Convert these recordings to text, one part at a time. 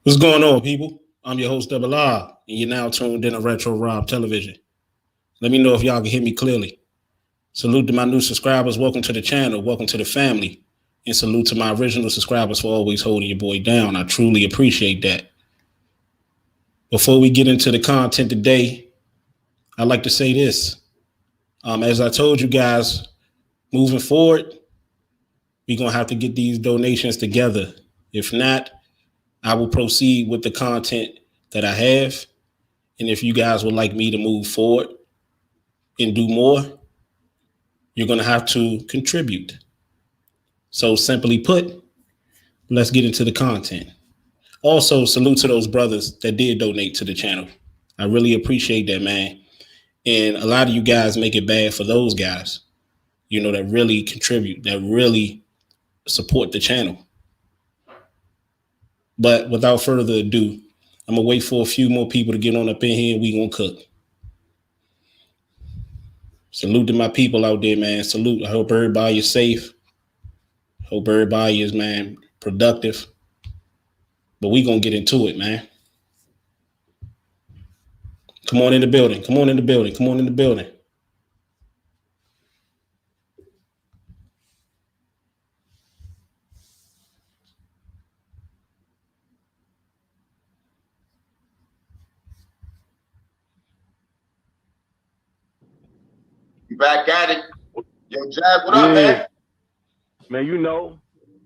What's going on, people? I'm your host, Double R, and you're now tuned in to Retro Rob Television. Let me know if y'all can hear me clearly. Salute to my new subscribers. Welcome to the channel. Welcome to the family. And salute to my original subscribers for always holding your boy down. I truly appreciate that. Before we get into the content today, I'd like to say this. As I told you guys, moving forward, we're going to have to get these donations together. If not, I will proceed with the content that I have. And if you guys would like me to move forward and do more, you're going to have to contribute. So simply put, let's get into the content. Also, salute to those brothers that did donate to the channel. I really appreciate that, man. And a lot of you guys make it bad for those guys, that really contribute, that really support the channel. But without further ado, I'm going to wait for a few more people to get on up in here and we going to cook. Salute to my people out there, man. Salute. I hope everybody is safe. Hope everybody is, man, productive. But we going to get into it, man. Come on in the building. Come on in the building. Come on in the building. You back at it. Yo, Jag, what up, man? Man,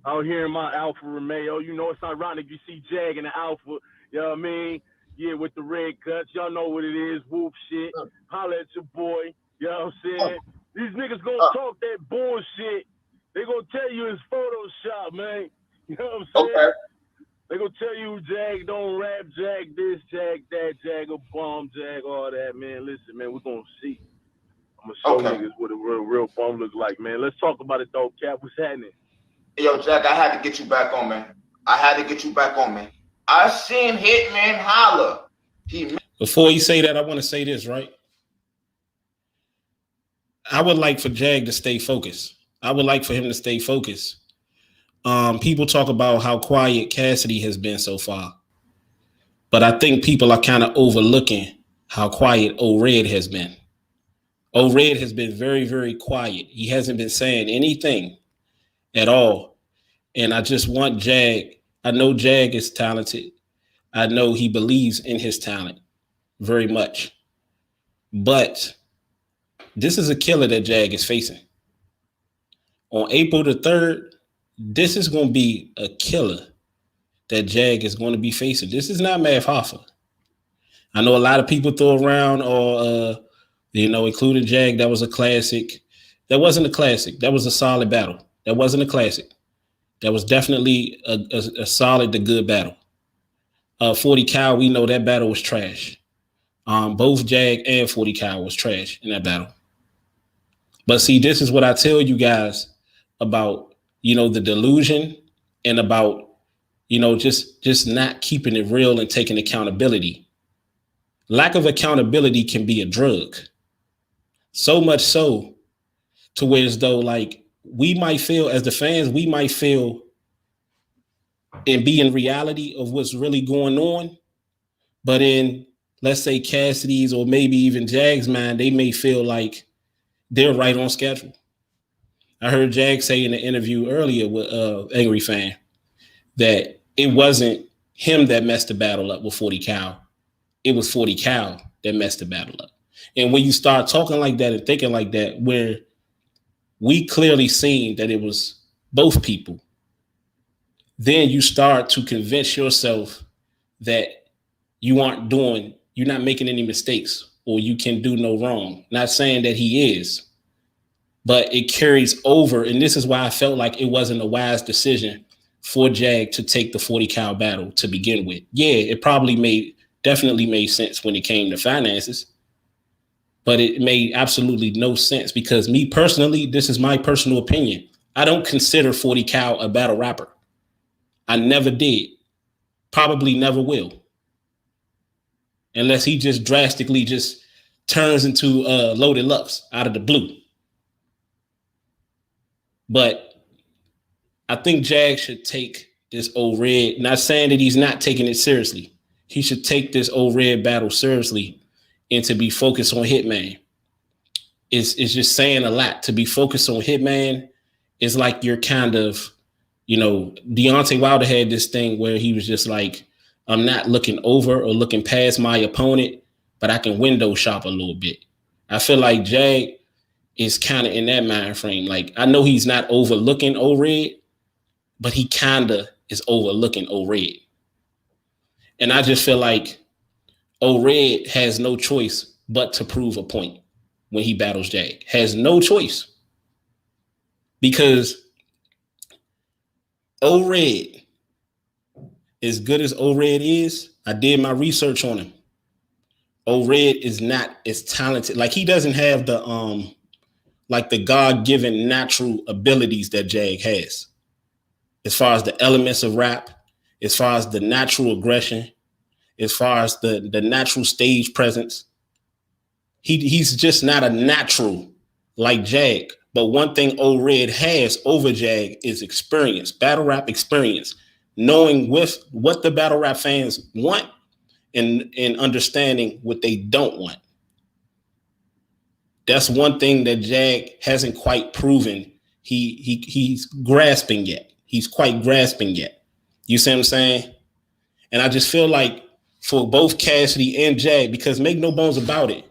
out here in my Alpha Romeo, it's ironic you see Jag in the Alpha, you know what I mean? Yeah, with the red cuts, y'all know what it is, whoop shit, holla at your boy, you know what I'm saying? These niggas gonna talk that bullshit. They gonna tell you it's Photoshop, man. You know what I'm saying? Okay. They gonna tell you Jag don't rap, Jag this, Jag that, Jag a bomb, Jag all that, man. Listen, man, we're gonna see. I'm gonna show niggas what a real bum looks like, man. Let's talk about it though, Cap. What's happening? Yo, Jag, I had to get you back on, man. I seen Hitman Holla. Before you say that, I want to say this, right? I would like for Jag to stay focused. I would like for him to stay focused. People talk about how quiet Cassidy has been so far. But I think people are kind of overlooking how quiet ORED has been. ORED has been very, very quiet. He hasn't been saying anything at all. And I just want Jag. I know Jag is talented. I know he believes in his talent very much. But this is a killer that Jag is facing. On April the 3rd, this is going to be a killer that Jag is going to be facing. This is not Math Hoffa. I know a lot of people throw around including Jag, that was a classic. That wasn't a classic. That was a solid battle. That wasn't a classic. That was definitely a solid to good battle. 40 Cal, we know that battle was trash. Both Jag and 40 Cal was trash in that battle. But see, this is what I tell you guys about, the delusion and about, just not keeping it real and taking accountability. Lack of accountability can be a drug. So much so to where as though like we might feel as the fans, we might feel and be in reality of what's really going on. But in, let's say, Cassidy's or maybe even Jag's mind, they may feel like they're right on schedule. I heard Jag say in the interview earlier with Angry Fan that it wasn't him that messed the battle up with 40 Cal. It was 40 Cal that messed the battle up. And when you start talking like that and thinking like that, where we clearly seen that it was both people, then you start to convince yourself that you're not making any mistakes or you can do no wrong. Not saying that he is, but it carries over. And this is why I felt like it wasn't a wise decision for Jag to take the 40 Cal battle to begin with. Yeah, it probably definitely made sense when it came to finances, but it made absolutely no sense because me personally, this is my personal opinion. I don't consider 40 Cal a battle rapper. I never did. Probably never will. Unless he just drastically just turns into Loaded Lux out of the blue. But I think Jag should take this old red. Not saying that he's not taking it seriously. He should take this old red battle seriously and to be focused on Hitman. It's just saying a lot. To be focused on Hitman is like you're kind of, you know, Deontay Wilder had this thing where he was just like, I'm not looking over or looking past my opponent, but I can window shop a little bit. I feel like Jag is kind of in that mind frame. Like, I know he's not overlooking O-Red, but he kind of is overlooking O-Red. And I just feel like O-Red has no choice but to prove a point when he battles Jag. Has no choice. Because O-Red, as good as O-Red is, I did my research on him. O-Red is not as talented. Like, he doesn't have the like the God-given natural abilities that Jag has. As far as the elements of rap, as far as the natural aggression, as far as the natural stage presence. He's just not a natural like Jag. But one thing O-Red has over Jag is experience, battle rap experience, knowing with what the battle rap fans want and understanding what they don't want. That's one thing that Jag hasn't quite proven he's grasping yet. He's quite grasping yet. You see what I'm saying? And I just feel like for both Cassidy and Jag, because make no bones about it,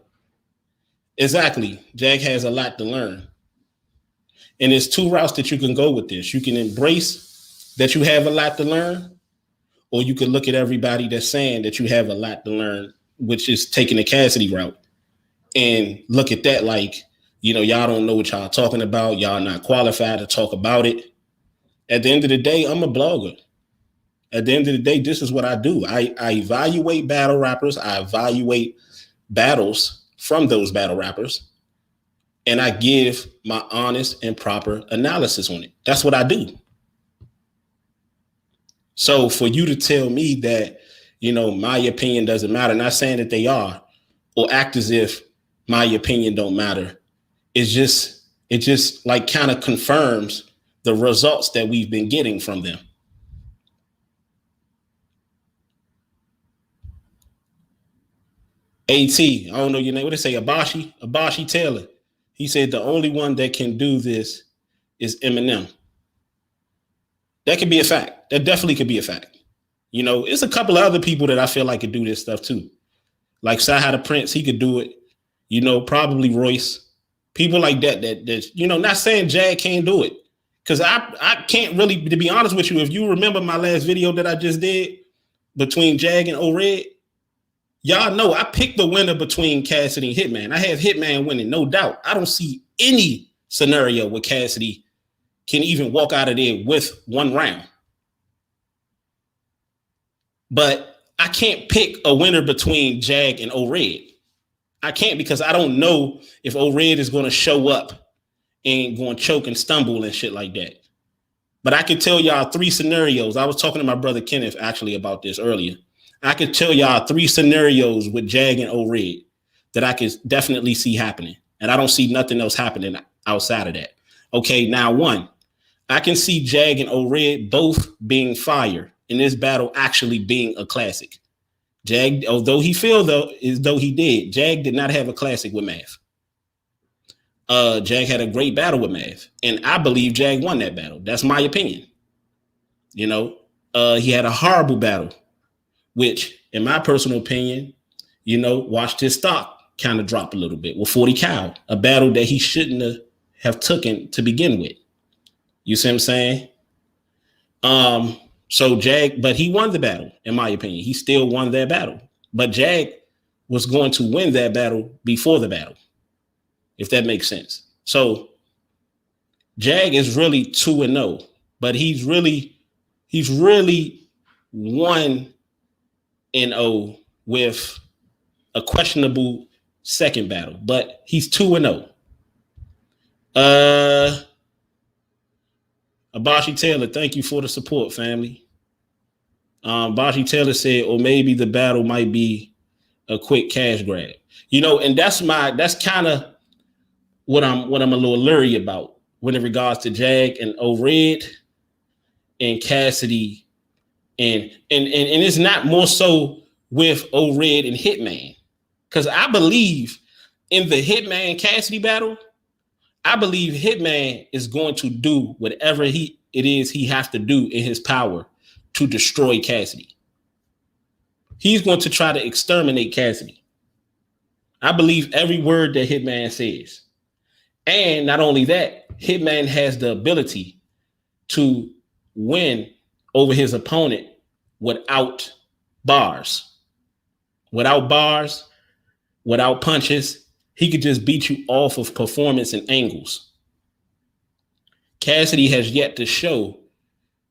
exactly, Jag has a lot to learn. And there's two routes that you can go with this. You can embrace that you have a lot to learn, or you can look at everybody that's saying that you have a lot to learn, which is taking the Cassidy route, and look at that like, you know, y'all don't know what y'all talking about. Y'all not qualified to talk about it. At the end of the day, I'm a blogger. At the end of the day, this is what I do. I evaluate battle rappers. I evaluate battles from those battle rappers. And I give my honest and proper analysis on it. That's what I do. So for you to tell me that, you know, my opinion doesn't matter, not saying that they are, or act as if my opinion don't matter, it just like kind of confirms the results that we've been getting from them. AT, I don't know your name. What they say? Abashi Taylor. He said the only one that can do this is Eminem. That could be a fact. That definitely could be a fact. You know, it's a couple of other people that I feel like could do this stuff too. Like Saha the Prince, he could do it. You know, probably Royce. People like that, you know, not saying Jag can't do it. Because I can't really, to be honest with you, if you remember my last video that I just did between Jag and O-Red, y'all know I picked the winner between Cassidy and Hitman. I have Hitman winning, no doubt. I don't see any scenario where Cassidy can even walk out of there with one round. But I can't pick a winner between Jag and O-Red. I can't, because I don't know if O-Red is going to show up and going to choke and stumble and shit like that. But I can tell y'all three scenarios. I was talking to my brother Kenneth actually about this earlier. I could tell y'all three scenarios with Jag and O-Red that I could definitely see happening. And I don't see nothing else happening outside of that. Okay, now one, I can see Jag and O-Red both being fire in this battle actually being a classic. Jag, although he feel though as though he did, Jag did not have a classic with Math. Jag had a great battle with Math, and I believe Jag won that battle. That's my opinion. You know, he had a horrible battle, which, in my personal opinion, you know, watched his stock kind of drop a little bit with 40 Cal, a battle that he shouldn't have taken to begin with. You see what I'm saying? So Jag, but he won the battle, in my opinion. He still won that battle. But Jag was going to win that battle before the battle, if that makes sense. So Jag is really 2-0, but he's really 1-0 with a questionable second battle, but he's 2-0. Abashi Taylor, thank you for the support, family. Abashi Taylor said, or maybe the battle might be a quick cash grab. You know, and that's kind of what I'm a little leery about when in regards to Jag and O-Red and Cassidy And it's not more so with Ored and Hitman. Because I believe in the Hitman Cassidy battle, I believe Hitman is going to do whatever it is he has to do in his power to destroy Cassidy. He's going to try to exterminate Cassidy. I believe every word that Hitman says. And not only that, Hitman has the ability to win over his opponent without bars. Without bars, without punches, he could just beat you off of performance and angles. Cassidy has yet to show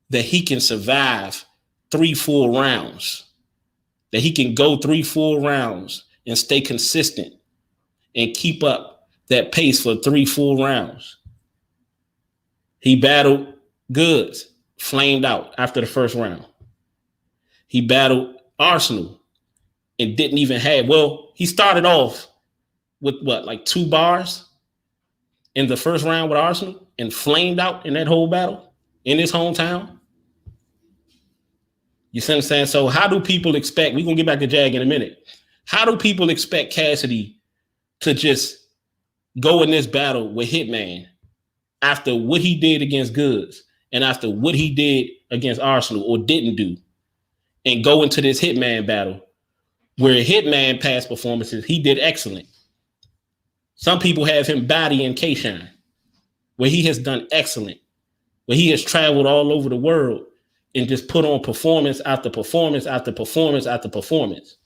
that he can survive 3 full rounds, that he can go 3 full rounds and stay consistent and keep up that pace for 3 full rounds. He battled Goods, flamed out after the first round. He battled Arsenal and didn't even have, he started off with like 2 bars in the first round with Arsenal and flamed out in that whole battle in his hometown. You see what I'm saying? So how do people expect, we're going to get back to Jag in a minute. How do people expect Cassidy to just go in this battle with Hitman after what he did against Goods and after what he did against Arsenal or didn't do, and go into this Hitman battle where Hitman past performances, he did excellent. Some people have him bodying K-Shine, where he has done excellent, where he has traveled all over the world and just put on performance after performance after performance after performance.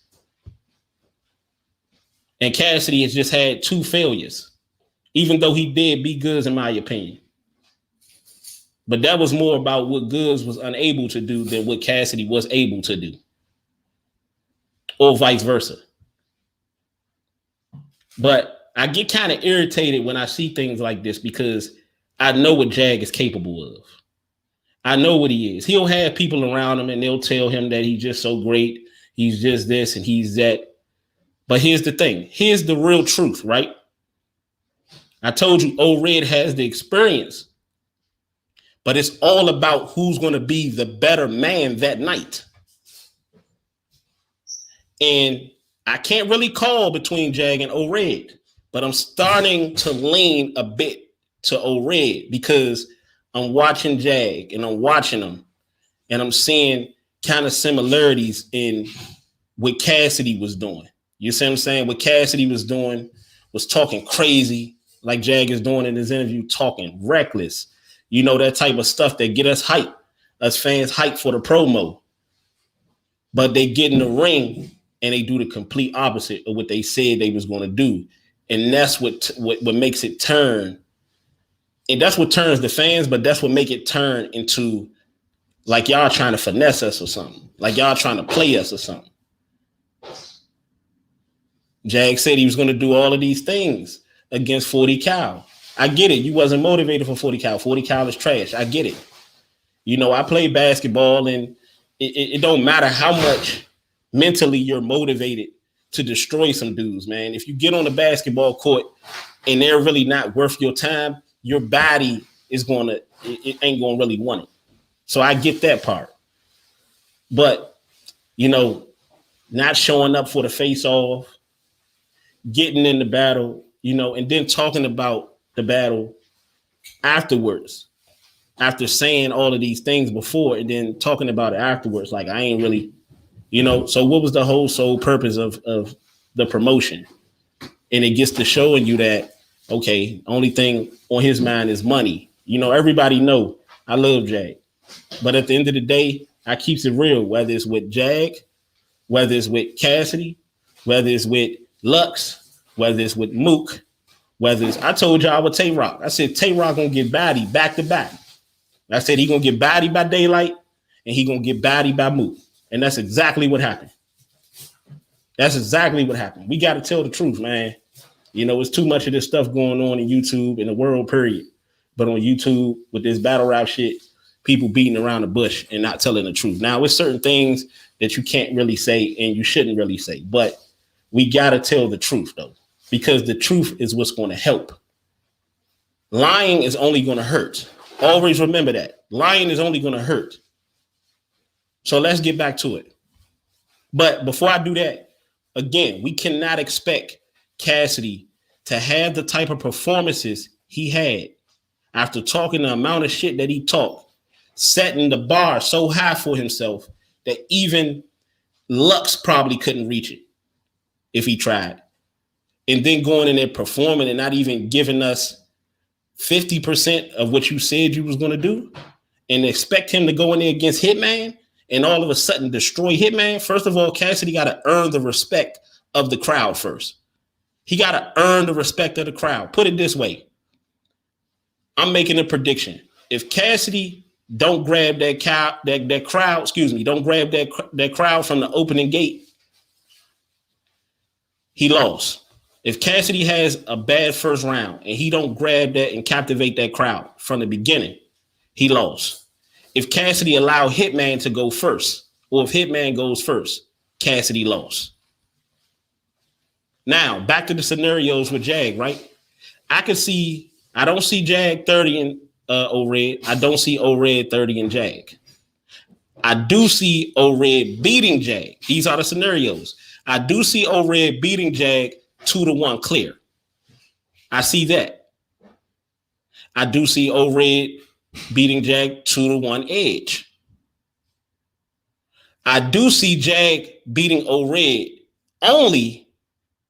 And Cassidy has just had 2 failures, even though he did beat Goods, in my opinion. But that was more about what Goods was unable to do than what Cassidy was able to do, or vice versa. But I get kind of irritated when I see things like this because I know what Jag is capable of. I know what he is. He'll have people around him and they'll tell him that he's just so great. He's just this and he's that. But here's the thing. Here's the real truth, right? I told you Ored has the experience, but it's all about who's going to be the better man that night. And I can't really call between Jag and Ored, but I'm starting to lean a bit to Ored because I'm watching Jag and I'm watching him and I'm seeing kind of similarities in what Cassidy was doing. You see what I'm saying? What Cassidy was doing was talking crazy, like Jag is doing in his interview, talking reckless. You know, that type of stuff that get us hype, us fans hype for the promo. But they get in the ring and they do the complete opposite of what they said they was going to do. And that's what makes it turn. And that's what turns the fans, but that's what make it turn into like y'all trying to finesse us or something. Like y'all trying to play us or something. Jag said he was going to do all of these things against 40 Cal. I get it. You wasn't motivated for 40 Cal. 40 Cal is trash. I get it. You know, I play basketball and it don't matter how much mentally you're motivated to destroy some dudes, man. If you get on the basketball court and they're really not worth your time, your body is it ain't going to really want it. So I get that part. But, you know, not showing up for the face-off, getting in the battle, you know, and then talking about the battle afterwards, after saying all of these things before and then talking about it afterwards, like I ain't really, you know. So what was the whole sole purpose of the promotion? And it gets to showing you that, okay, only thing on his mind is money. You know, everybody know I love Jag, but at the end of the day, I keeps it real, whether it's with Jag, whether it's with Cassidy, whether it's with Lux, whether it's with Mook, whether it's, I told y'all with Tay-Rock. I said Tay-Rock gonna get bodied back to back. I said he gonna get bodied by Daylight and he gonna get bodied by Mook. And that's exactly what happened. That's exactly what happened. We got to tell the truth, man. You know, it's too much of this stuff going on in YouTube in the world, period. But on YouTube with this battle rap shit, people beating around the bush and not telling the truth. Now, it's certain things that you can't really say and you shouldn't really say, but we got to tell the truth, though, because the truth is what's going to help. Lying is only going to hurt. Always remember that. Lying is only going to hurt. So let's get back to it. But before I do that, again, we cannot expect Cassidy to have the type of performances he had after talking the amount of shit that he talked, setting the bar so high for himself that even Lux probably couldn't reach it if he tried. And then going in there performing and not even giving us 50% of what you said you was going to do, and expect him to go in there against Hitman and all of a sudden destroy Hitman. First of all, Cassidy got to earn the respect of the crowd first. He got to earn the respect of the crowd. Put it this way. I'm making a prediction. If Cassidy don't grab that crowd, don't grab that crowd from the opening gate, he lost. If Cassidy has a bad first round and he don't grab that and captivate that crowd from the beginning, he lost. If Cassidy allowed Hitman to go first, or if Hitman goes first, Cassidy lost. Now, back to the scenarios with Jag, right? I don't see Jag 30 in ORED. I don't see ORED 30 in Jag. I do see ORED beating Jag. These are the scenarios. I do see ORED beating Jag 2-1 clear. I see that. I do see ORED beating Jag 2-1 edge. I do see Jag beating ORED only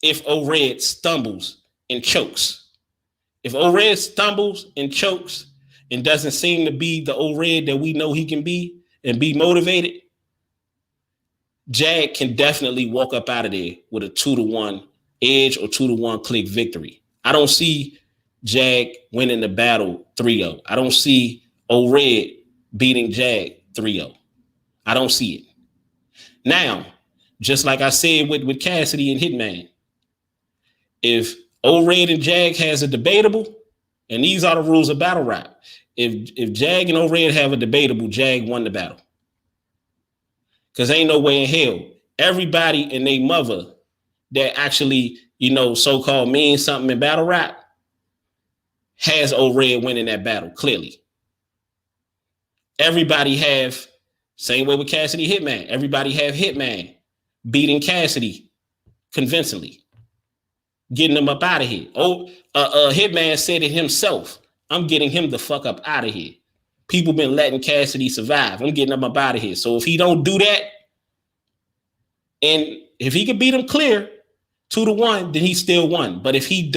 if ORED stumbles and chokes. If ORED stumbles and chokes and doesn't seem to be the ORED that we know he can be and be motivated, Jag can definitely walk up out of there with a 2-1 edge or 2-1 click victory. I don't see Jag winning the battle 3-0. I don't see ORED beating Jag 3-0. I don't see it. Now, just like I said with Cassidy and Hitman, if ORED and Jag has a debatable, and these are the rules of battle rap, if Jag and ORED have a debatable, Jag won the battle. Because ain't no way in hell everybody and their mother that actually, so-called means something in battle rap has ORED winning that battle, clearly. Everybody have, same way with Cassidy Hitman, everybody have Hitman beating Cassidy convincingly, getting him up out of here. Hitman said it himself. I'm getting him the fuck up out of here. People been letting Cassidy survive. I'm getting him up out of here. So if he don't do that, and if he can beat him clear 2-1, then he still won. But if he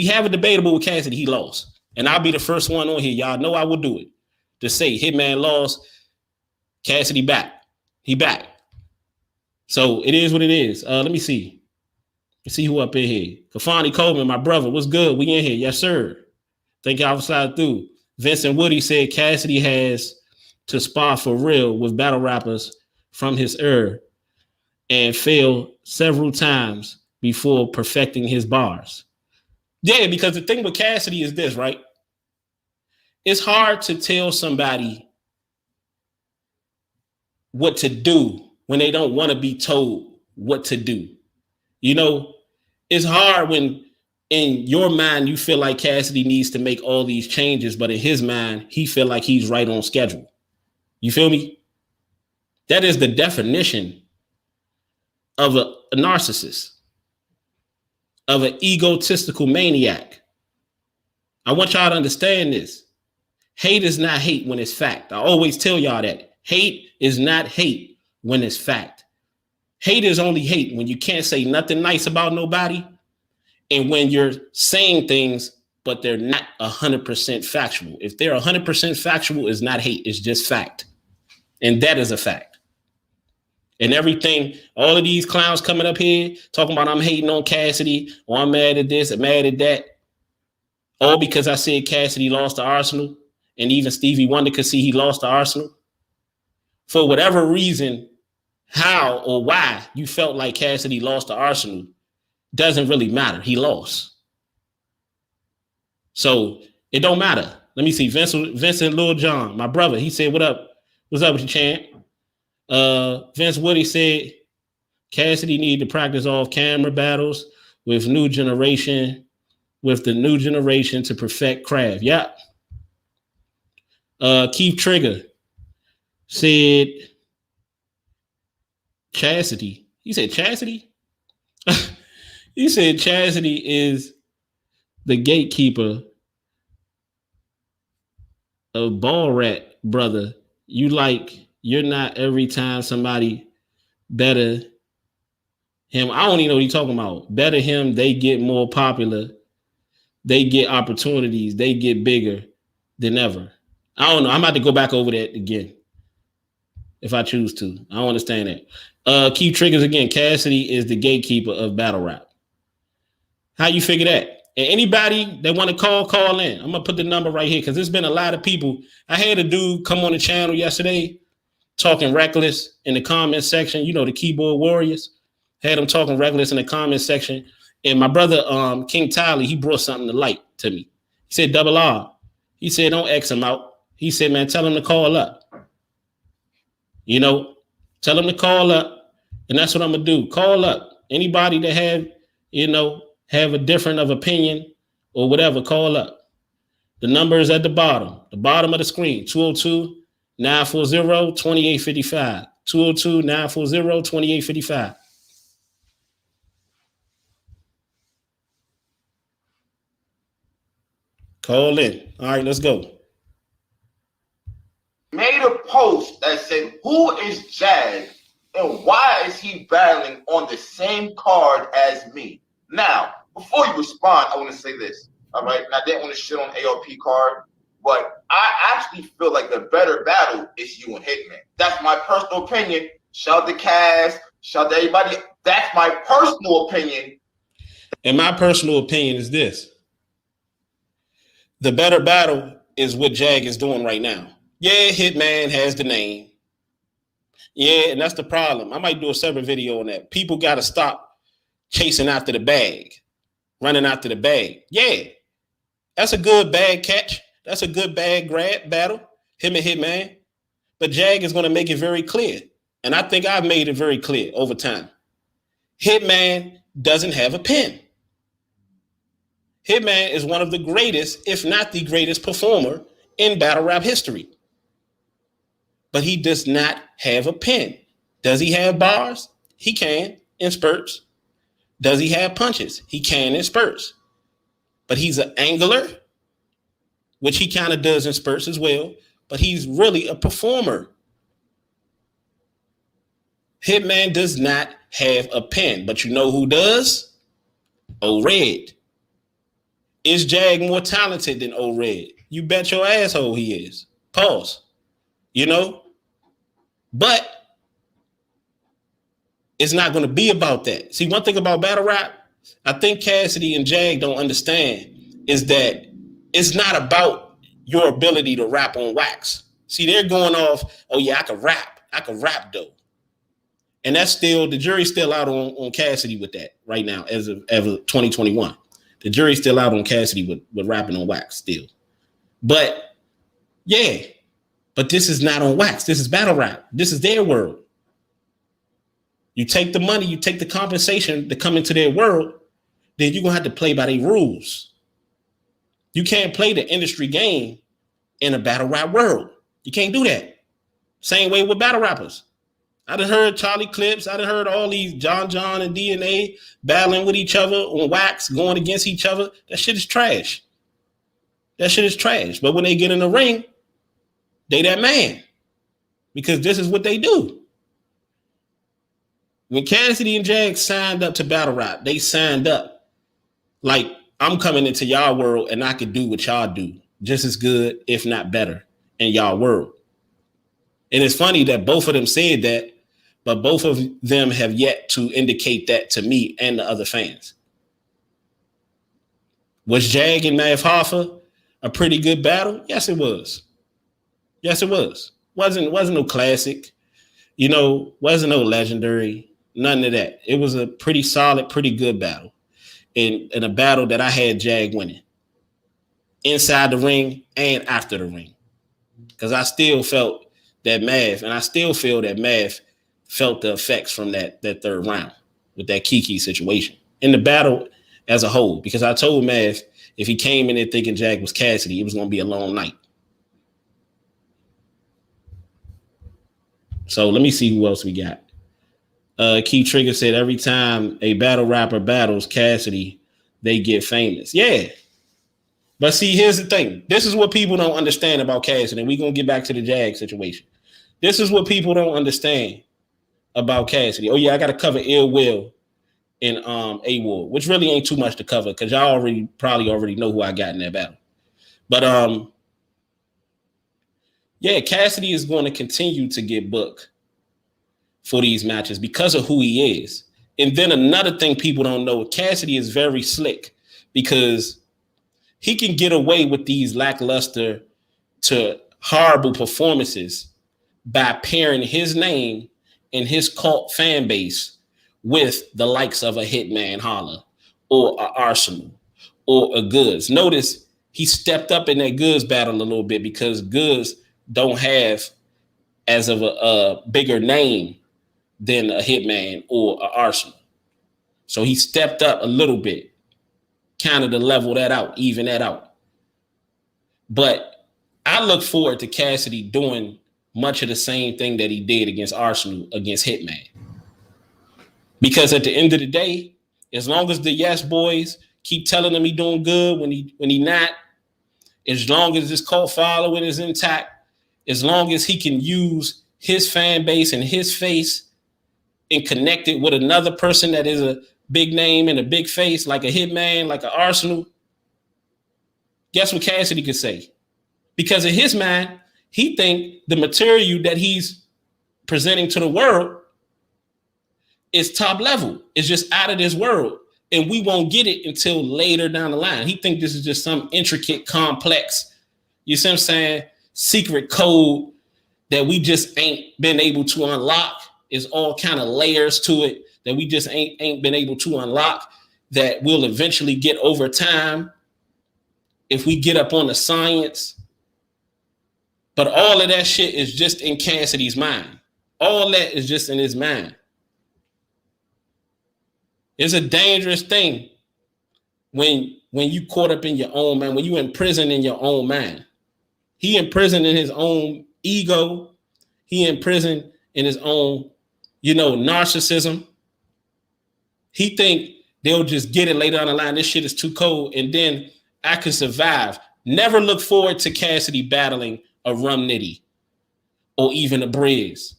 have a debatable with Cassidy, he lost. And I'll be the first one on here. Y'all know I will do it. To say Hitman lost, Cassidy back. He back. So it is what it is. Let me see. Let's see who up in here. Kafani Coleman, my brother. What's good? We in here. Yes, sir. Thank y'all for sliding through. Vincent Woody said Cassidy has to spar for real with battle rappers from his era and fail several times before perfecting his bars. Yeah, because the thing with Cassidy is this, right? It's hard to tell somebody what to do when they don't want to be told what to do. It's hard when in your mind you feel like Cassidy needs to make all these changes, but in his mind, he feel like he's right on schedule. You feel me? That is the definition of a narcissist, of an egotistical maniac. I want y'all to understand this. Hate is not hate when it's fact. I always tell y'all that. Hate is not hate when it's fact. Hate is only hate when you can't say nothing nice about nobody and when you're saying things, but they're not 100% factual. If they're 100% factual, it's not hate. It's just fact. And that is a fact. And everything, all of these clowns coming up here talking about I'm hating on Cassidy or I'm mad at this and mad at that. All because I said Cassidy lost to Arsenal and even Stevie Wonder could see he lost to Arsenal. For whatever reason, how or why you felt like Cassidy lost to Arsenal doesn't really matter. He lost. So it don't matter. Let me see. Vincent Lil John, my brother, he said, what up? What's up with you, champ? Vince Woody said Cassidy need to practice off camera battles with the new generation to perfect craft. Yep. Keith Trigger said Chastity. He said Chastity? He said Chastity is the gatekeeper of Ball Rat, brother. You're not every time somebody better him. I don't even know what he's talking about. Better him, they get more popular. They get opportunities. They get bigger than ever. I don't know. I'm about to go back over that again if I choose to. I don't understand that. Key triggers again. Cassidy is the gatekeeper of battle rap. How you figure that? And anybody that want to call in. I'm going to put the number right here because there's been a lot of people. I had a dude come on the channel yesterday talking reckless in the comment section. You know, the keyboard warriors. Had him talking reckless in the comment section. And my brother, King Tyler, he brought something to light to me. He said, Double R. He said, don't X him out. He said, man, tell him to call up. You know, tell him to call up. And that's what I'm going to do. Call up. Anybody that have a different of opinion or whatever, call up. The number is at the bottom of the screen, 202-940-2855. 202-940-2855. Call in. All right, let's go. Made a post that said, who is Jag and why is he battling on the same card as me? Now, before you respond, I want to say this. All right. And I didn't want to shit on ARP card, but I actually feel like the better battle is you and Hitman. That's my personal opinion. Shout to Cass, shout to everybody. That's my personal opinion. And my personal opinion is this. The better battle is what Jag is doing right now. Yeah, Hitman has the name. Yeah, and that's the problem. I might do a separate video on that. People got to stop chasing after the bag, running after the bag. Yeah, that's a good bag catch. That's a good bag grab battle, him and Hitman. But Jag is going to make it very clear. And I think I've made it very clear over time. Hitman doesn't have a pen. Hitman is one of the greatest, if not the greatest performer in battle rap history. But he does not have a pen. Does he have bars? He can in spurts. Does he have punches? He can in spurts. But he's an angler, which he kind of does in spurts as well. But he's really a performer. Hitman does not have a pen. But you know who does? ORED. Is Jag more talented than ORED? You bet your asshole he is. Pause. You know? But it's not going to be about that. See, one thing about battle rap, I think Cassidy and Jag don't understand is that it's not about your ability to rap on wax. See, they're going off, oh yeah, I can rap. I can rap though. And that's still, the jury's still out on Cassidy with that right now as of 2021. The jury's still out on Cassidy with rapping on wax still. But yeah, but this is not on wax. This is battle rap. This is their world. You take the money, you take the compensation to come into their world, then you're going to have to play by their rules. You can't play the industry game in a battle rap world. You can't do that. Same way with battle rappers. I done heard Charlie Clips. I done heard all these John and DNA battling with each other on wax, going against each other. That shit is trash. That shit is trash. But when they get in the ring, they that man. Because this is what they do. When Cassidy and Jag signed up to battle rap, they signed up like, I'm coming into y'all world and I can do what y'all do just as good, if not better, in y'all world. And it's funny that both of them said that, but both of them have yet to indicate that to me and the other fans. Was Jag and Math Hoffa a pretty good battle? Yes, it was. Yes, it was. Wasn't no classic, you know, wasn't no legendary, none of that. It was a pretty solid, pretty good battle. In a battle that I had Jag winning. Inside the ring and after the ring. Because I still felt that Math, and I still feel that Math felt the effects from that third round with that Kiki situation. In the battle as a whole, because I told Math if he came in there thinking Jag was Cassidy, it was going to be a long night. So let me see who else we got. Key Trigger said every time a battle rapper battles Cassidy, they get famous. Yeah. But see, here's the thing. This is what people don't understand about Cassidy. And we're going to get back to the Jag situation. This is what people don't understand about Cassidy. Oh, yeah, I got to cover Ill Will in A-War, which really ain't too much to cover because y'all probably already know who I got in that battle. But yeah, Cassidy is going to continue to get booked for these matches because of who he is. And then another thing people don't know, Cassidy is very slick because he can get away with these lackluster to horrible performances by pairing his name and his cult fan base with the likes of a Hitman Holla or a Arsenal or a Goods. Notice he stepped up in that Goods battle a little bit because Goods don't have as of a bigger name than a Hitman or an Arsenal. So he stepped up a little bit, kind of to level that out, even that out. But I look forward to Cassidy doing much of the same thing that he did against Arsenal, against Hitman. Because at the end of the day, as long as the Yes Boys keep telling him he doing good when he not, as long as his cult following is intact, as long as he can use his fan base and his face and connect it with another person that is a big name and a big face, like a Hitman, like an Arsenal, guess what Cassidy could say? Because in his mind, he think the material that he's presenting to the world is top level. It's just out of this world. And we won't get it until later down the line. He think this is just some intricate, complex, you see what I'm saying, secret code that we just ain't been able to unlock. Is all kind of layers to it that we just ain't been able to unlock that we'll eventually get over time if we get up on the science. But all of that shit is just in Cassidy's mind. All that is just in his mind. It's a dangerous thing when you caught up in your own mind, when you in prison in your own mind. He in prison in his own ego. He in prison in his own, narcissism. He think they'll just get it later on the line. This shit is too cold. And then I can survive. Never look forward to Cassidy battling a Rum Nitty or even a Briggs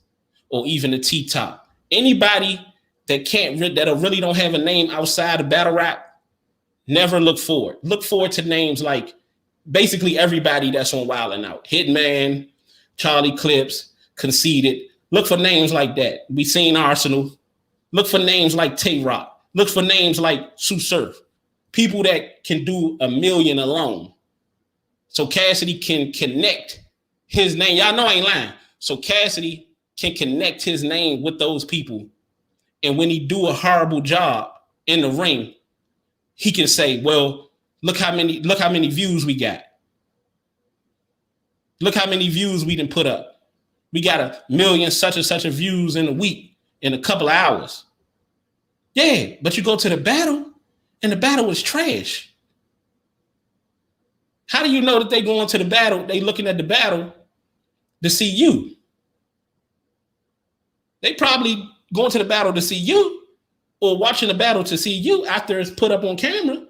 or even a T-Top. Anybody that really don't have a name outside of battle rap, never look forward. Look forward to names like basically everybody that's on Wild 'N Out. Hitman, Charlie Clips, Conceited. Look for names like that. We seen Arsenal. Look for names like Tay-Rock. Look for names like Sue Surf. People that can do a million alone. So Cassidy can connect his name. Y'all know I ain't lying. So Cassidy can connect his name with those people. And when he do a horrible job in the ring, he can say, well, look how many views we got. Look how many views we done put up. We got 1 million such and such of views in a week, in a couple of hours. Yeah, but you go to the battle and the battle is trash. How do you know that they going to the battle? They looking at the battle to see you. They probably going to the battle to see you or watching the battle to see you after it's put up on camera.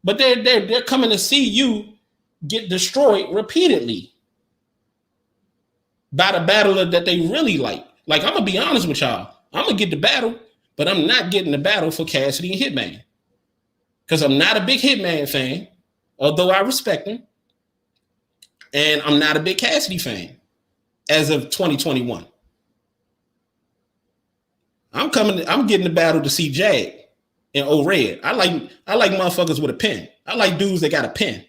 But they're coming to see you get destroyed repeatedly by the battler that they really like. Like, I'm going to be honest with y'all. I'm going to get the battle, but I'm not getting the battle for Cassidy and Hitman. Because I'm not a big Hitman fan, although I respect him. And I'm not a big Cassidy fan as of 2021. I'm getting the battle to see Jag and ORED. I like motherfuckers with a pen. I like dudes that got a pen.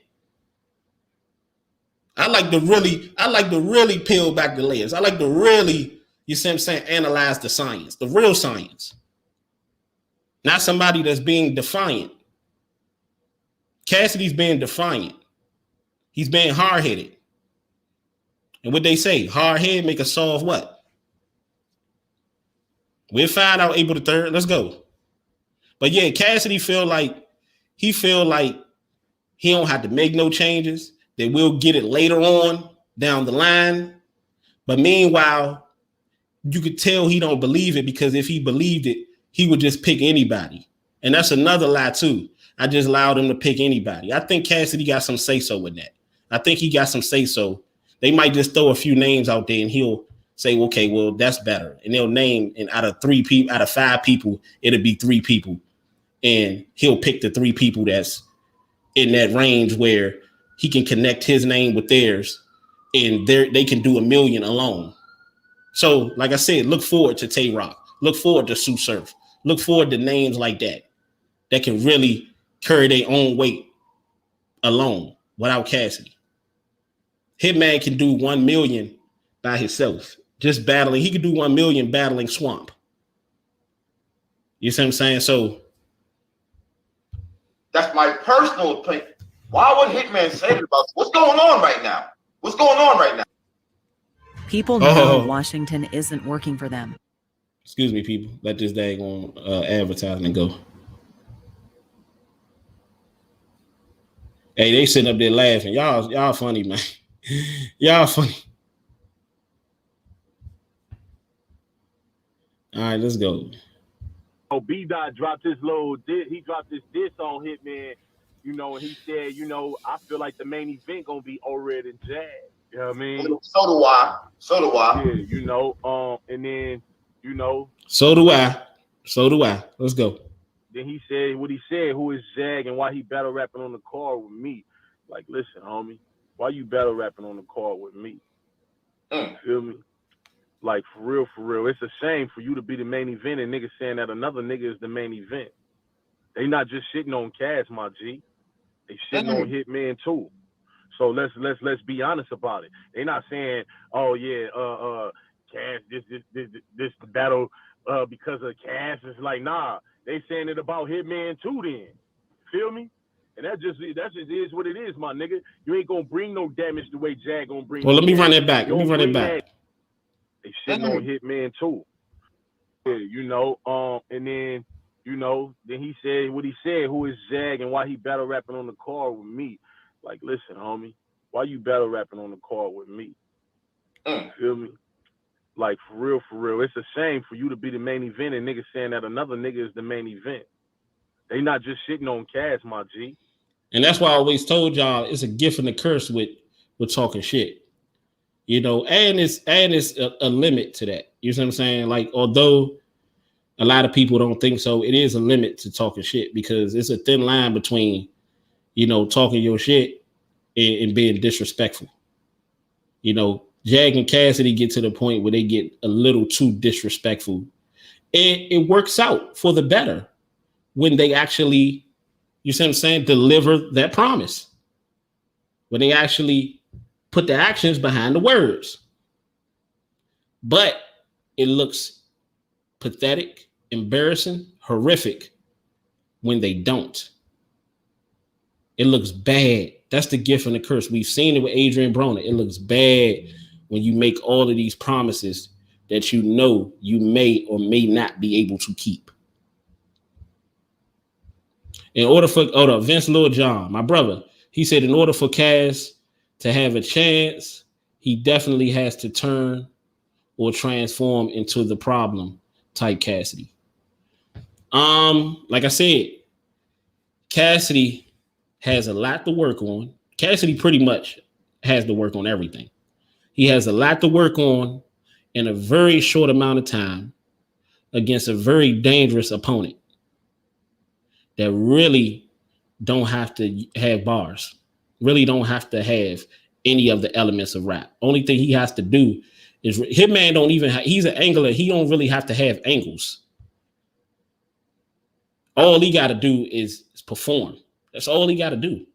I like to really peel back the layers. I like to really, you see what I'm saying, analyze the science, the real science. Not somebody that's being defiant. Cassidy's being defiant. He's being hard-headed. And what they say, hard head make a solve what? We'll find out April the 3rd. Let's go. But yeah, Cassidy feel like he don't have to make no changes. That we'll get it later on down the line. But meanwhile, you could tell he don't believe it, because if he believed it, he would just pick anybody. And that's another lie too. I just allowed him to pick anybody. I think Cassidy got some say-so with that. I think he got some say-so. They might just throw a few names out there and he'll say, okay, well, that's better. And they'll name, and out of 5 people, it'll be 3 people. And he'll pick the 3 people that's in that range where he can connect his name with theirs, and they can do 1 million alone. So, like I said, look forward to Tay Rock. Look forward to Sue Surf. Look forward to names like that can really carry their own weight alone without Cassidy. Hitman can do 1 million by himself, just battling. He could do 1 million battling Swamp. You see what I'm saying? So that's my personal opinion. Why would Hitman say that about what's going on right now? What's going on right now? People know Washington isn't working for them. Excuse me, people. Let this daggone advertisement go. Hey, they sitting up there laughing. Y'all funny, man. Y'all funny. All right, let's go. Oh, B-Dot dropped his little diss. He dropped this diss on Hitman, you know, and he said, you know, I feel like the main event gonna be OREDVSJAG. You know what I mean? So do I. So do I. Yeah, you know, and then, you know. So do I. So do I. Let's go. Then he said what he said, who is Jag and why he battle rapping on the card with me. Like, listen, homie, why you battle rapping on the card with me? Feel me? Like, for real, it's a shame for you to be the main event and niggas saying that another nigga is the main event. They not just shitting on Cass, my G. They shitting on Hitman too. So let's be honest about it. They not saying, oh yeah, Cass, this battle because of Cass. It's like, nah, they saying it about Hitman too then. Feel me? And that just is what it is, my nigga. You ain't gonna bring no damage the way Jag gonna bring. Well, let me run it back. Let me run it back. They shitting on Hitman too. Yeah, you know, and then, you know, then he said what he said, who is Jag and why he battle rapping on the card with me. Like, listen, homie, why you battle rapping on the card with me? Feel me? Like, for real, it's a shame for you to be the main event and niggas saying that another nigga is the main event. They not just shitting on Cass, my G. And that's why I always told y'all it's a gift and a curse with talking shit. You know, and it's a limit to that. You know what I'm saying? Like, although a lot of people don't think so, it is a limit to talking shit, because it's a thin line between, you know, talking your shit and being disrespectful. You know, Jag and Cassidy get to the point where they get a little too disrespectful. And it works out for the better when they actually, you see what I'm saying, deliver that promise. When they actually put the actions behind the words. But it looks pathetic, embarrassing, horrific when they don't. It looks bad. That's the gift and the curse. We've seen it with Adrian Broner. It looks bad when you make all of these promises that you know you may or may not be able to keep. In order for Vince Lil Jon, my brother, he said in order for Cass to have a chance, he definitely has to turn or transform into the problem type Cassidy. Like I said, Cassidy has a lot to work on. Cassidy pretty much has to work on everything. He has a lot to work on in a very short amount of time against a very dangerous opponent that really don't have to have bars, really don't have to have any of the elements of rap. Only thing he has to do is Hitman don't even have, he's an angler. He don't really have to have angles. All he got to do is perform. That's all he got to do.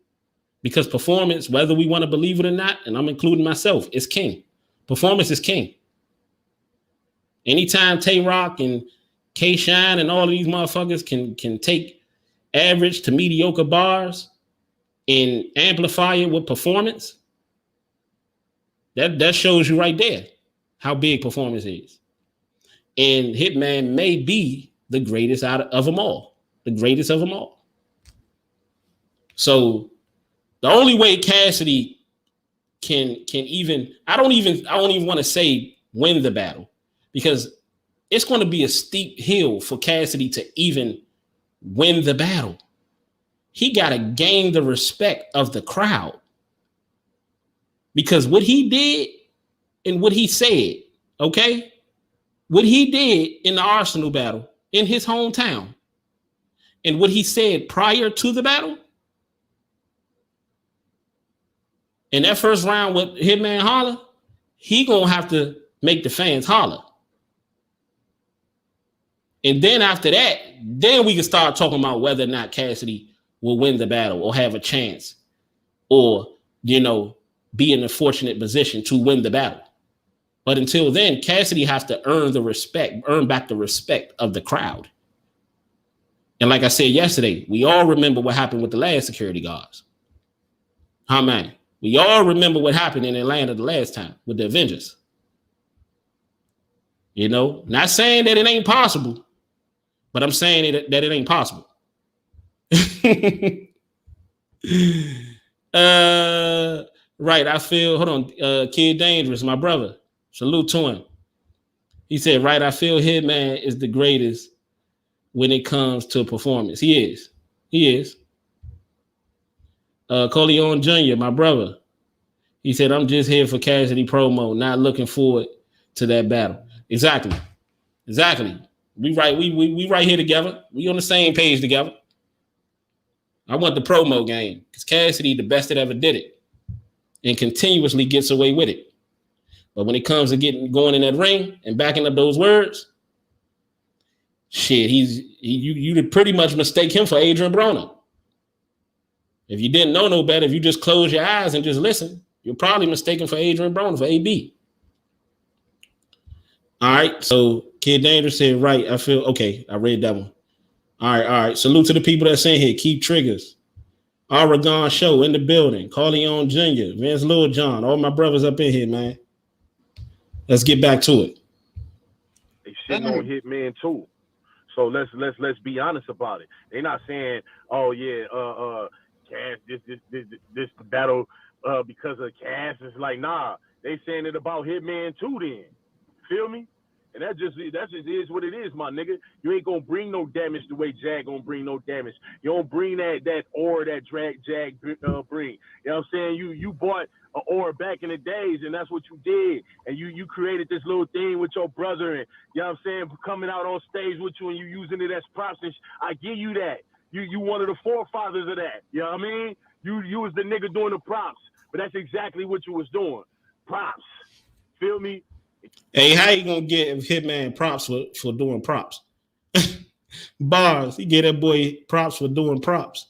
Because performance, whether we want to believe it or not, and I'm including myself, is king. Performance is king. Anytime Tay Rock and K Shine and all of these motherfuckers can take average to mediocre bars and amplify it with performance, that shows you right there how big performance is. And Hitman may be the greatest of them all. The greatest of them all. So the only way Cassidy can even, I don't even want to say win the battle, because it's going to be a steep hill for Cassidy to even win the battle. He got to gain the respect of the crowd, because what he did and what he said, okay, what he did in the Arsenal battle in his hometown and what he said prior to the battle, in that first round with Hitman Holla, he gonna have to make the fans holler. And then after that, then we can start talking about whether or not Cassidy will win the battle or have a chance or, you know, be in a fortunate position to win the battle. But until then, Cassidy has to earn back the respect of the crowd. And like I said yesterday, we all remember what happened with the last security guards. Huh, man? We all remember what happened in Atlanta the last time with the Avengers. You know, not saying that it ain't possible, but I'm saying that it ain't possible. Right. I feel, hold on. Kid Dangerous, my brother. Salute to him. He said, right, I feel Hitman is the greatest when it comes to performance. He is. He is. Coleon Jr., my brother. He said, I'm just here for Cassidy promo, not looking forward to that battle. Exactly. Exactly. We right here together. We on the same page together. I want the promo game because Cassidy the best that ever did it and continuously gets away with it. But when it comes to going in that ring and backing up those words, shit, you pretty much mistake him for Adrian Broner. If you didn't know no better, if you just close your eyes and just listen, you're probably mistaken for Adrian Broner, for AB. All right, so Kid Dangerous said, right, I feel, okay, I read that one. All right. Salute to the people that's in here. Keep triggers. Oregon Show in the building. Corleone Jr., Vince Lil John, all my brothers up in here, man. Let's get back to it. They shitting on Hitman too. So let's be honest about it. They're not saying, oh yeah, Cass, this battle because of Cass. It's like, nah, they saying it about Hitman too then. Feel me? And that just is what it is, my nigga. You ain't gonna bring no damage the way Jag gonna bring no damage. You don't bring that aura that Jag bring. You know what I'm saying? You bought an aura back in the days, and that's what you did. And you created this little thing with your brother, and you know what I'm saying, coming out on stage with you and you using it as props. And I give you that. You one of the forefathers of that. You know what I mean? You was the nigga doing the props, but that's exactly what you was doing. Props. Feel me? Hey, how you gonna get Hitman props for doing props? Bars, he get that boy props for doing props.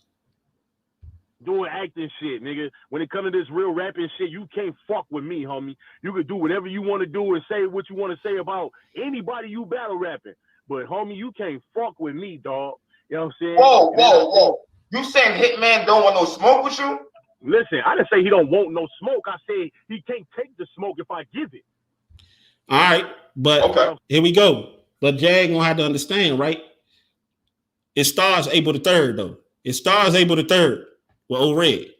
Doing acting shit, nigga. When it comes to this real rapping shit, you can't fuck with me, homie. You can do whatever you want to do and say what you want to say about anybody you battle rapping. But homie, you can't fuck with me, dog. You know what I'm saying? Whoa. You saying Hitman don't want no smoke with you? Listen, I didn't say he don't want no smoke. I said he can't take the smoke if I give it. All right, but Here we go. But Jag gonna have to understand, right? It starts April the 3rd, though. It starts April the 3rd with ORED.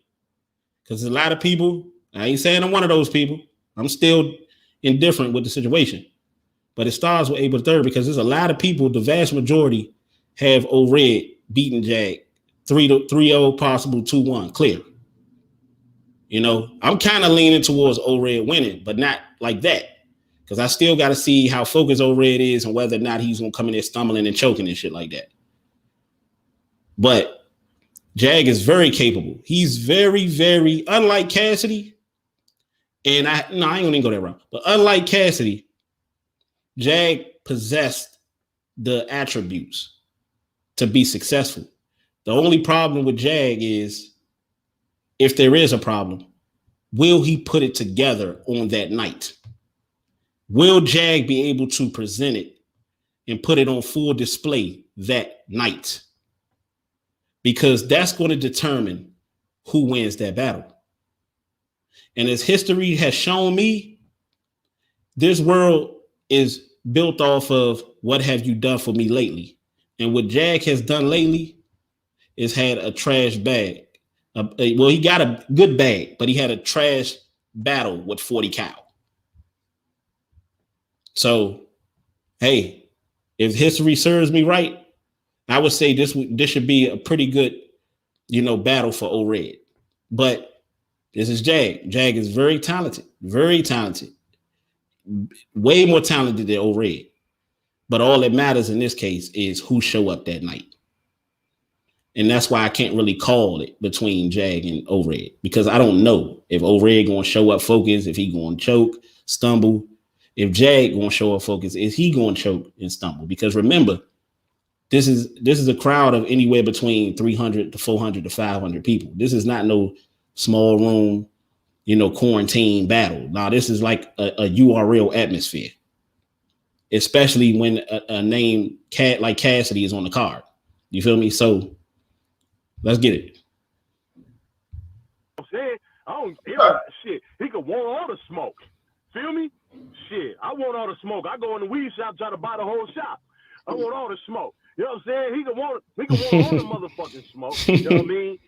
Because a lot of people, I ain't saying I'm one of those people. I'm still indifferent with the situation. But it starts with April the 3rd because there's a lot of people, the vast majority, have ORED beating Jag 3-0, possible 2-1, clear. You know, I'm kind of leaning towards ORED winning, but not like that. Because I still got to see how focused ORED is and whether or not he's going to come in there stumbling and choking and shit like that. But Jag is very capable. He's very, very, unlike Cassidy, and I ain't going to go that route. But unlike Cassidy, Jag possessed the attributes to be successful. The only problem with Jag is, if there is a problem, will he put it together on that night? Will Jag be able to present it and put it on full display that night? Because that's going to determine who wins that battle. And as history has shown me, this world is built off of what have you done for me lately. And what Jag has done lately is had a trash bag. Well, he got a good bag, but he had a trash battle with 40 cal. So hey, if history serves me right, I would say this should be a pretty good, battle for O-Red. But this is Jag. Jag is very talented, way more talented than O-Red. But all that matters in this case is who show up that night. And that's why I can't really call it between Jag and O-Red, because I don't know if O-Red going to show up focused, if he going to choke, stumble. If Jag going to show up focused, is he going to choke and stumble? Because remember, this is a crowd of anywhere between 300 to 400 to 500 people. This is not no small room, quarantine battle. Now, this is like a URL atmosphere, especially when a name like Cassidy is on the card. You feel me? So let's get it. I'm saying, shit, he could want all the smoke. Feel me? Shit, I want all the smoke. I go in the weed shop, try to buy the whole shop. I want all the smoke. You know what I'm saying? He could want all the motherfucking smoke. You know what I mean?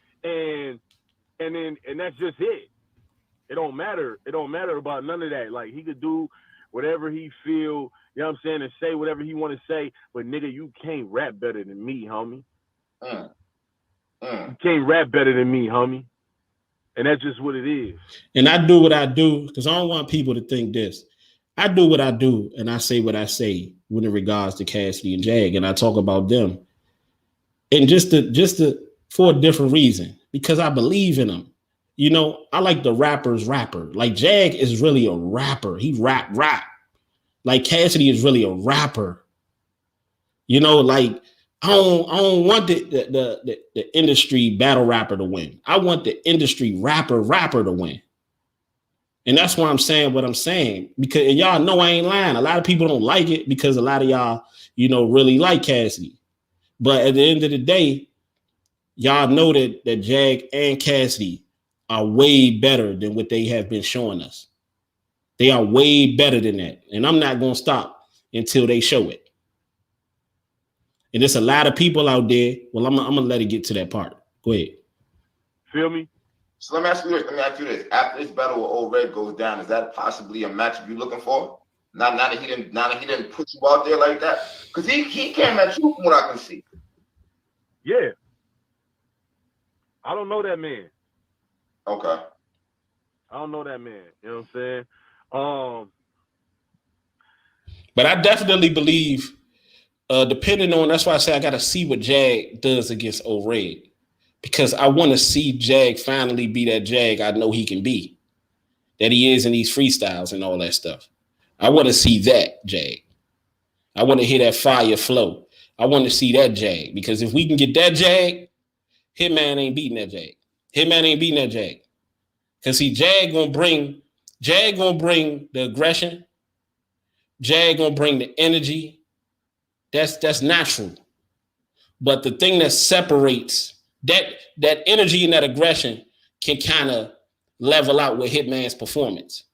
And that's just it. It don't matter. It don't matter about none of that. Like, he could do whatever he feel, you know what I'm saying, and say whatever he want to say. But nigga, you can't rap better than me, homie. You can't rap better than me, homie. And that's just what it is. And I do what I do because I don't want people to think this. I do what I do, and I say what I say when in regards to Cassidy and Jag, and I talk about them. And just for a different reason, because I believe in them. I like the rapper's rapper. Like, Jag is really a rapper. He rap. Like, Cassidy is really a rapper. Like, I don't want the industry battle rapper to win. I want the industry rapper to win. And that's why I'm saying what I'm saying, because, and y'all know I ain't lying. A lot of people don't like it because a lot of y'all, really like Cassidy. But at the end of the day, y'all know that Jag and Cassidy are way better than what they have been showing us. They are way better than that. And I'm not going to stop until they show it. And there's a lot of people out there. Well, I'm going to let it get to that part. Go ahead. Feel me? So let me ask you this. After this battle with O-Red goes down, is that possibly a matchup you're looking for? Now that he didn't put you out there like that? Because he came at you from what I can see. Yeah. I don't know that man. Okay. I don't know that man. You know what I'm saying? But I definitely believe, depending on, that's why I say I got to see what Jag does against O-Red. Because I want to see Jag finally be that Jag I know he can be. That he is in these freestyles and all that stuff. I want to see that Jag. I want to hear that fire flow. I want to see that Jag. Because if we can get that Jag, Hitman ain't beating that Jag. Hitman ain't beating that Jag. Because see, Jag gonna bring the aggression. Jag gonna bring the energy. That's natural. But the thing that separates that energy and that aggression can kind of level out with Hitman's performance.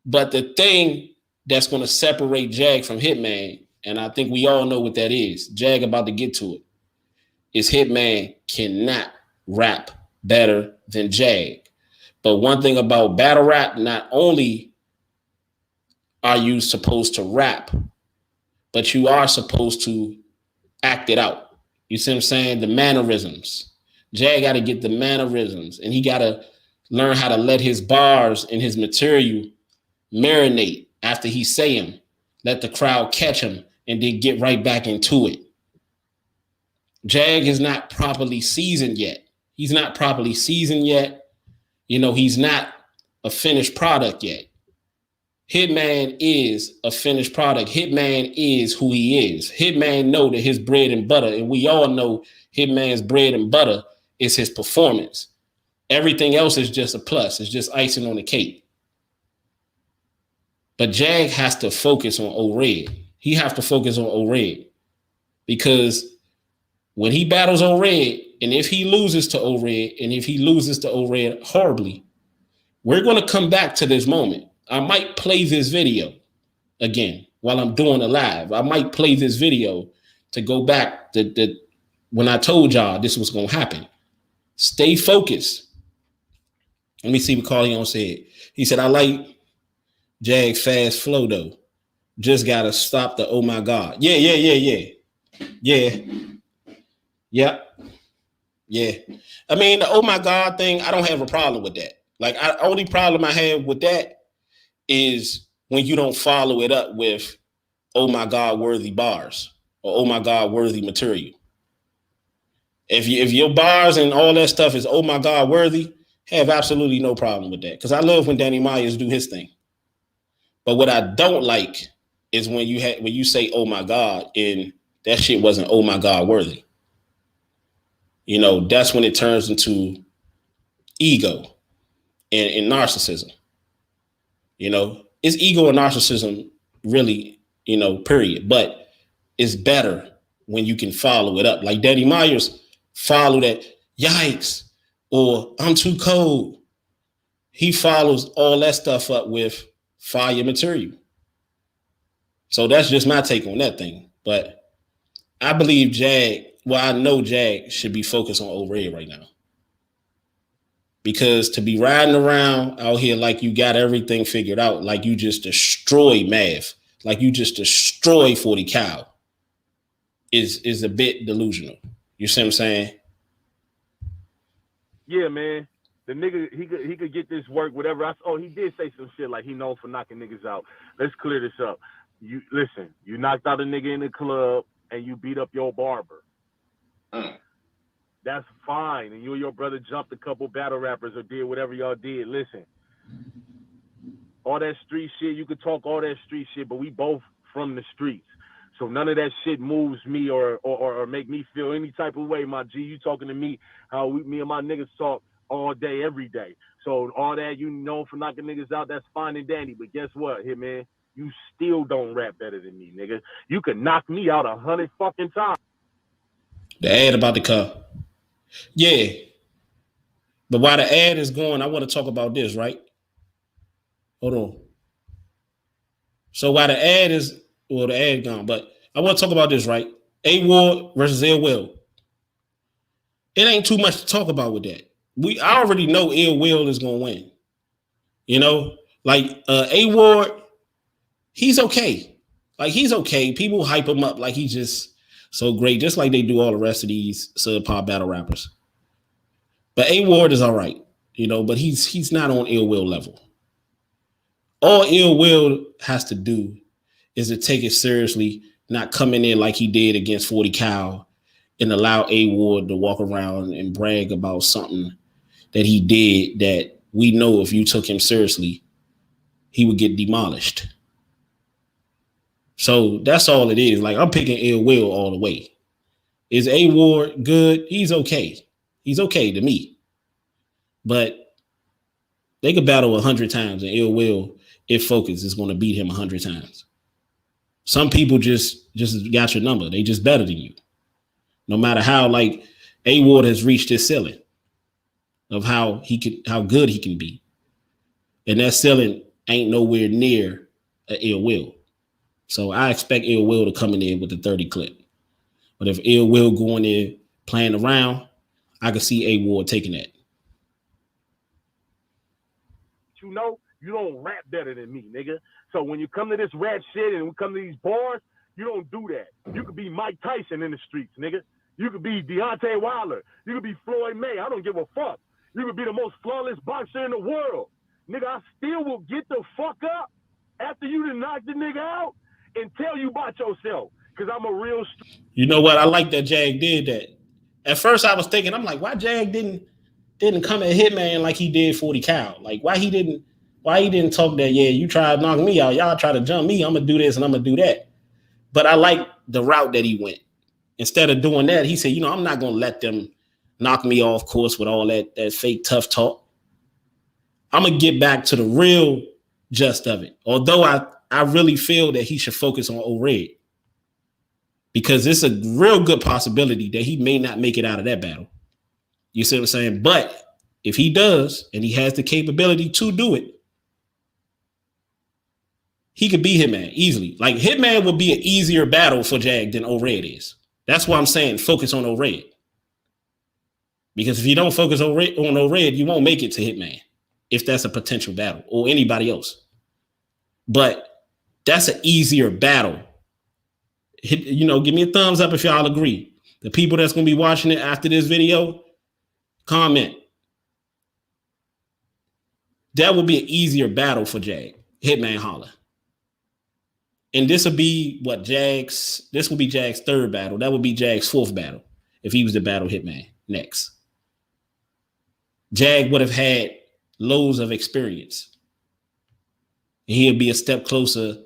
But the thing that's going to separate Jag from Hitman, and I think we all know what that is, Jag about to get to it, is Hitman cannot rap better than Jag. But one thing about battle rap, not only are you supposed to rap, but you are supposed to act it out. You see what I'm saying? The mannerisms. Jag got to get the mannerisms, and he got to learn how to let his bars and his material marinate after he say them. Let the crowd catch him and then get right back into it. Jag is not properly seasoned yet. He's not properly seasoned yet. He's not a finished product yet. Hitman is a finished product. Hitman is who he is. Hitman know that his bread and butter, and we all know Hitman's bread and butter is his performance. Everything else is just a plus. It's just icing on the cake. But Jag has to focus on O-Red. He has to focus on O-Red. Because when he battles O-Red, and if he loses to O-Red, and if he loses to O-Red horribly, we're going to come back to this moment. I might play this video again while I'm doing a live. I might play this video to go back to when I told y'all this was going to happen. Stay focused. Let me see what Carleon said. He said, I like Jag fast flow though. just gotta stop the oh my God. Yeah. I mean, the oh my God thing, I don't have a problem with that. Like, only problem I have with that is when you don't follow it up with oh my God worthy bars or oh my God worthy material. If your bars and all that stuff is oh my God worthy, have absolutely no problem with that. Because I love when Danny Myers do his thing. But what I don't like is when you say oh my God and that shit wasn't oh my God worthy. You know, that's when it turns into ego and narcissism. You know, it's ego and narcissism really, you know, period. But it's better when you can follow it up. Like Danny Myers follow that, yikes, or I'm too cold. He follows all that stuff up with fire material. So that's just my take on that thing. But I believe I know Jag should be focused on ORED right now. Because to be riding around out here like you got everything figured out, like you just destroy Mav, like you just destroy 40 Cal, is a bit delusional. You see what I'm saying? Yeah, man. The nigga, he could get this work, whatever. He did say some shit like he known for knocking niggas out. Let's clear this up. You knocked out a nigga in the club and you beat up your barber. That's fine. And you and your brother jumped a couple battle rappers or did whatever y'all did. Listen, all that street shit, you could talk all that street shit, but we both from the streets. So none of that shit moves me or make me feel any type of way, my G. You talking to me how me and my niggas talk all day, every day. So all that you know for knocking niggas out, that's fine and dandy. But guess what, Hitman? You still don't rap better than me, nigga. You could knock me out 100 fucking times. The ad about to come. Yeah. But while the ad is going, I want to talk about this, right? Hold on. So while the ad gone, but I want to talk about this, right? A Ward versus Ill Will. It ain't too much to talk about with that. I already know Ill Will is gonna win. You know, like A Ward, he's okay. Like he's okay. People hype him up like he's just so great, just like they do all the rest of these subpar battle rappers. But A Ward is all right, you know, but he's not on Ill Will level. All Ill Will has to do is to take it seriously, not coming in like he did against 40 Cal and allow A Ward to walk around and brag about something that he did that we know if you took him seriously, he would get demolished. So that's all it is. Like, I'm picking Ill Will all the way. Is A Ward good? He's okay. He's okay to me. But they could battle 100 times and Ill Will, if focus, is going to beat him 100 times. Some people just got your number. They just better than you. No matter how, like, A Ward has reached his ceiling of how good he can be. And that ceiling ain't nowhere near an Ill Will. So I expect Ill Will to come in there with the 30 clip. But if Ill Will going there playing around, I can see A Ward taking that. You know, you don't rap better than me, nigga. So when you come to this rap shit and we come to these bars, you don't do that. You could be Mike Tyson in the streets, nigga. You could be Deontay Wilder. You could be Floyd May. I don't give a fuck. You could be the most flawless boxer in the world. Nigga, I still will get the fuck up after you done knock the nigga out and tell you about yourself. Because I'm a real... You know what? I like that Jag did that. At first I was thinking, I'm like, why Jag didn't come at Hitman like he did 40 Cal? Like, why he didn't talk that, yeah, you try to knock me out, y'all try to jump me, I'm going to do this and I'm going to do that. But I like the route that he went. Instead of doing that, he said, you know, I'm not going to let them knock me off course with all that fake tough talk. I'm going to get back to the real gist of it. Although I really feel that he should focus on ORED. Because it's a real good possibility that he may not make it out of that battle. You see what I'm saying? But if he does, and he has the capability to do it, he could beat Hitman easily. Like, Hitman would be an easier battle for Jag than ORED is. That's why I'm saying focus on ORED. Because if you don't focus on ORED, you won't make it to Hitman if that's a potential battle or anybody else. But That's an easier battle. You know, give me a thumbs up if y'all agree. The people that's going to be watching it after this video, comment. That would be an easier battle for Jag, Hitman Holla. And this will be what this will be Jag's third battle. That would be Jag's fourth battle if he was to battle Hitman next. Jag would have had loads of experience. And he'll be a step closer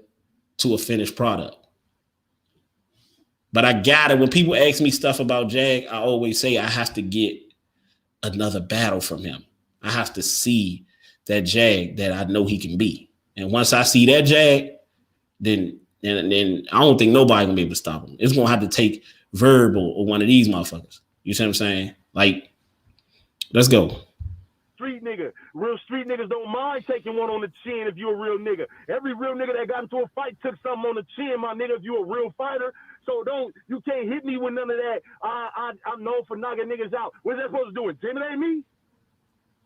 to a finished product. But I got it. When people ask me stuff about Jag, I always say I have to get another battle from him. I have to see that Jag that I know he can be. And once I see that Jag, then I don't think nobody gonna be able to stop him. It's gonna have to take Verbal or one of these motherfuckers. You see what I'm saying? Like, let's go. Street nigga. Real street niggas don't mind taking one on the chin if you a real nigga. Every real nigga that got into a fight took something on the chin, my nigga, if you a real fighter. So you can't hit me with none of that. I'm known for knocking niggas out. What's that supposed to do? Intimidate me?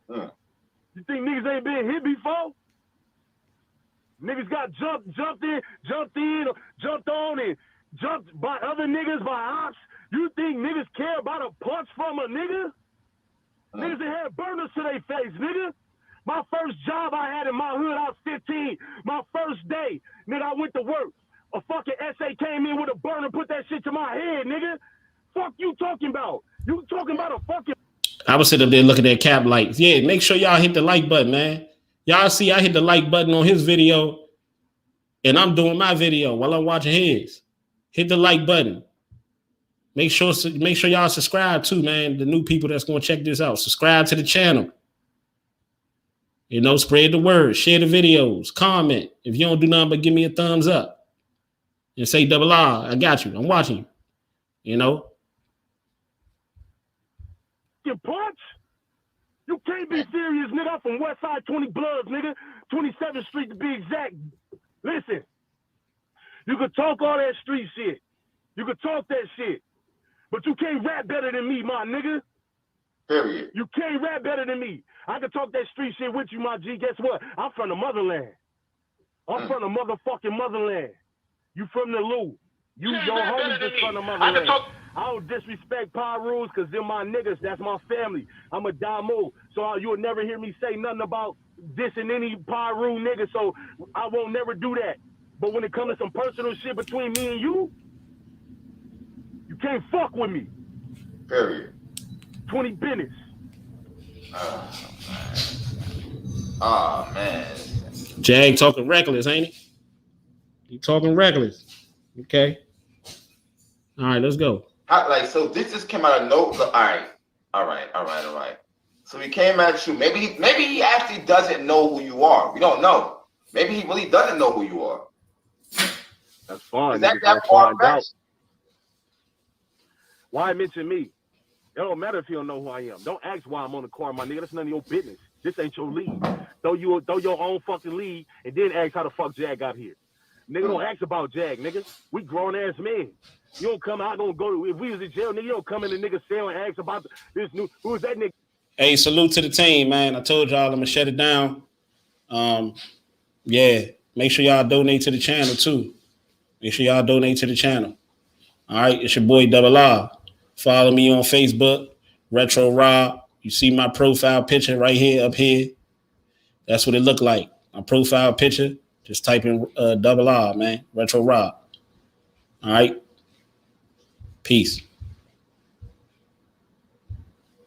You think niggas ain't been hit before? Niggas got jumped on, and jumped by other niggas, by ops. You think niggas care about a punch from a nigga? Niggas that had burners to their face, nigga. My first job I had in my hood, I was 15. My first day, nigga, I went to work. A fucking SA came in with a burner, put that shit to my head, nigga. Fuck you talking about? You talking about a fucking... I was sitting up there looking at cap likes. Yeah, make sure y'all hit the like button, man. Y'all see I hit the like button on his video, and I'm doing my video while I'm watching his. Hit the like button. Make sure y'all subscribe too, man. The new people that's going to check this out. Subscribe to the channel. You know, spread the word. Share the videos. Comment. If you don't do nothing but give me a thumbs up. And say double R. I got you. I'm watching you. You know? You punch? You can't be serious, nigga. I'm from West Side 20 Bloods, nigga. 27th Street to be exact. Listen. You could talk all that street shit. You could talk that shit. But you can't rap better than me, my nigga. Period. You can't rap better than me. I can talk that street shit with you, my G. Guess what? I'm from the motherland. I'm from the motherfucking motherland. You from the Lou. Your homies is from the motherland. I don't disrespect Power Rules because they're my niggas. That's my family. I'm a Damo. So you'll never hear me say nothing about dissing any Power Rule nigga. So I won't never do that. But when it comes to some personal shit between me and you can't fuck with me. Period. 20 business. Oh, man. Jag talking reckless, ain't he? He talking reckless. Okay. All right, let's go. So this just came out of nowhere. All right. So he came at you. Maybe he actually doesn't know who you are. We don't know. Maybe he really doesn't know who you are. That's fine. Is that far-fetched? Why mention me? It don't matter if you don't know who I am. Don't ask why I'm on the car, my nigga. That's none of your business. This ain't your league. Throw your own fucking league and then ask how the fuck Jag got here. Nigga, don't ask about Jag, nigga. We grown-ass men. You don't come out, don't go to... If we was in jail, nigga, you don't come in the nigga cell and ask about this new... Who is that nigga? Hey, salute to the team, man. I told y'all I'm going to shut it down. Yeah, make sure y'all donate to the channel, too. Make sure y'all donate to the channel. All right, it's your boy Double R. Follow me on Facebook, Retro Rob. You see my profile picture right here, up here. That's what it looked like. My profile picture. Just type in Double R, man. Retro Rob. All right. Peace.